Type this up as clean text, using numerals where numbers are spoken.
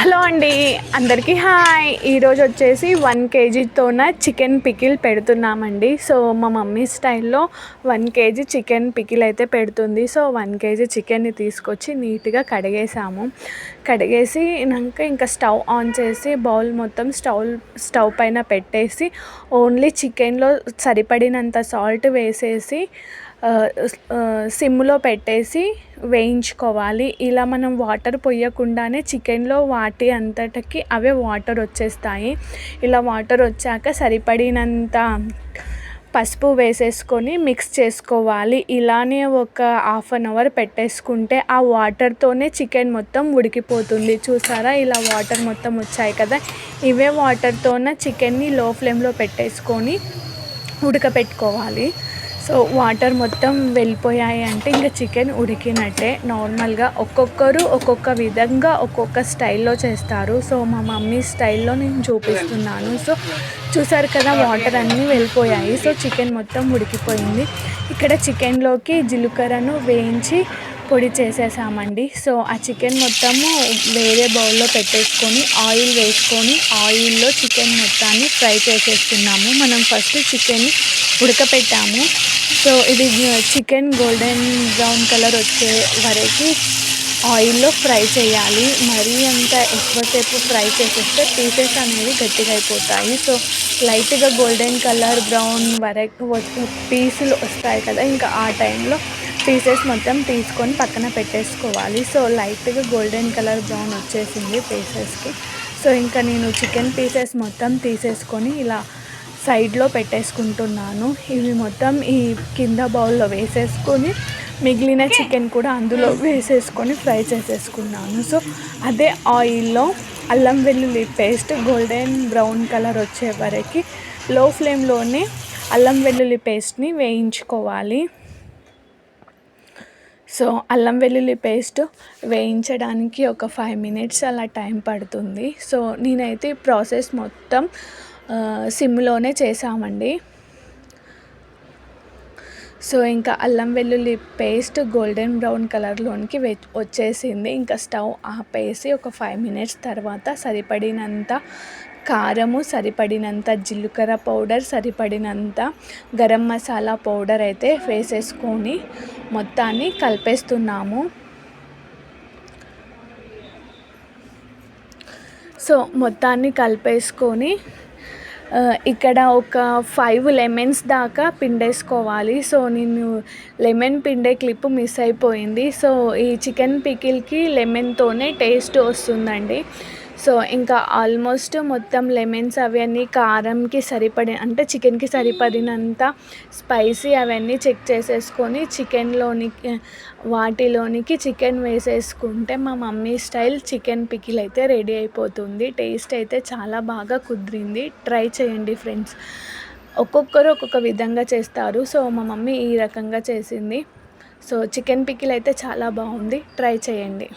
Hello అండి, అందరికీ hi. ఈరోజు వచ్చేసి 1 kgతోన చికెన్ పికిల్ పెడుతున్నామండి. సో మా మమ్మీ స్టైల్లో 1 kg చికెన్ పికిల్ అయితే పెడుతుంది. సో 1 kg చికెన్ని తీసుకొచ్చి నీట్గా కడిగేసి ఇంకా స్టవ్ ఆన్ చేసి బౌల్ మొత్తం స్టవ్ పైన పెట్టేసి ఓన్లీ చికెన్లో సరిపడినంత సాల్ట్ వేసేసి సిమ్లో పెట్టేసి వేయించుకోవాలి. ఇలా మనం వాటర్ పోయకుండానే చికెన్లో వాటి అంతటికి అవే వాటర్ వచ్చేస్తాయి. ఇలా వాటర్ వచ్చాక సరిపడినంత పసుపు వేసేసుకొని మిక్స్ చేసుకోవాలి. ఇలానే ఒక 1/2 అవర్ పెట్టేసుకుంటే ఆ వాటర్తోనే చికెన్ మొత్తం ఉడికిపోతుంది. చూసారా, ఇలా వాటర్ మొత్తం వచ్చాయి కదా, ఇవే వాటర్తోనే చికెన్ని లో ఫ్లేమ్లో పెట్టేసుకొని ఉడకపెట్టుకోవాలి. సో వాటర్ మొత్తం వెళ్ళిపోయాయి అంటే ఇంకా చికెన్ ఉడికినట్టే. నార్మల్గా ఒక్కొక్కరు ఒక్కొక్క విధంగా ఒక్కొక్క స్టైల్లో చేస్తారు. సో మా మమ్మీ స్టైల్లో నేను చూపిస్తున్నాను. సో చూసారు కదా, వాటర్ అన్నీ వెళ్ళిపోయాయి. సో చికెన్ మొత్తం ఉడికిపోయింది. ఇక్కడ చికెన్లోకి జీలకర్రను వేయించి పొడి చేసేసామండి. సో ఆ చికెన్ మొత్తము వేరే బౌల్లో పెట్టేసుకొని ఆయిల్ వేసుకొని ఆయిల్లో చికెన్ మొత్తాన్ని ఫ్రై చేసేస్తున్నాము. మనం ఫస్ట్ చికెన్ని ఉడకపెట్టాము. సో ఇది చికెన్ గోల్డెన్ బ్రౌన్ కలర్ వచ్చే వరకు ఆయిల్లో ఫ్రై చేయాలి. మరీ అంత ఎక్కువసేపు ఫ్రై చేసేస్తే పీసెస్ అనేవి గట్టిగా అయిపోతాయి. సో లైట్గా గోల్డెన్ కలర్ బ్రౌన్ వరకు పీసులు వస్తాయి కదా, ఇంకా ఆ టైంలో పీసెస్ మొత్తం తీసుకొని పక్కన పెట్టేసుకోవాలి. సో లైట్గా గోల్డెన్ కలర్ బ్రౌన్ వచ్చేసింది పీసెస్కి. సో ఇంకా నేను చికెన్ పీసెస్ మొత్తం తీసేసుకొని ఇలా సైడ్లో పెట్టేసుకుంటున్నాను. ఇవి మొత్తం ఈ కింద బౌల్లో వేసేసుకొని మిగిలిన చికెన్ కూడా అందులో వేసేసుకొని ఫ్రై చేసేసుకున్నాను. సో అదే ఆయిల్లో అల్లం వెల్లుల్లి పేస్ట్ గోల్డెన్ బ్రౌన్ కలర్ వచ్చే వరకు లో ఫ్లేమ్లోనే అల్లం వెల్లుల్లి పేస్ట్ని వేయించుకోవాలి. సో అల్లం వెల్లుల్లి పేస్ట్ వేయించడానికి ఒక 5 minutes అలా టైం పడుతుంది. సో నేనైతే ఈ ప్రాసెస్ మొత్తం సిమ్లోనే చేసామండి. సో ఇంకా అల్లం వెల్లుల్లి పేస్ట్ గోల్డెన్ బ్రౌన్ కలర్లోనికి వచ్చేసింది. ఇంకా స్టవ్ ఆపేసి ఒక 5 minutes తర్వాత సరిపడినంత కారము, సరిపడినంత జీలకర్ర పౌడర్, సరిపడినంత గరం మసాలా పౌడర్ అయితే వేసేసుకొని మొత్తాన్ని కలిపేస్తున్నాము. సో మొత్తాన్ని కలిపేసుకొని ఇక్కడ ఒక 5 lemons దాకా పిండేసుకోవాలి. సో నేను లెమన్ పిండే క్లిప్ మిస్ అయిపోయింది. సో ఈ చికెన్ పికిల్కి లెమన్తోనే టేస్ట్ వస్తుందండి. సో ఇంకా ఆల్మోస్ట్ మొత్తం లెమన్స్ అవన్నీ కారంకి అంటే చికెన్కి సరిపడినంత స్పైసీ అవన్నీ చెక్ చేసేసుకొని వాటిలోనికి చికెన్ వేసేసుకుంటే మా మమ్మీ స్టైల్ చికెన్ పికిల్ అయితే రెడీ అయిపోతుంది. టేస్ట్ అయితే చాలా బాగా కుదిరింది. ట్రై చేయండి ఫ్రెండ్స్. ఒక్కొక్కరు ఒక్కొక్క విధంగా చేస్తారు. సో మా మమ్మీ ఈ రకంగా చేసింది. సో చికెన్ పికిల్ అయితే చాలా బాగుంది. ట్రై చేయండి.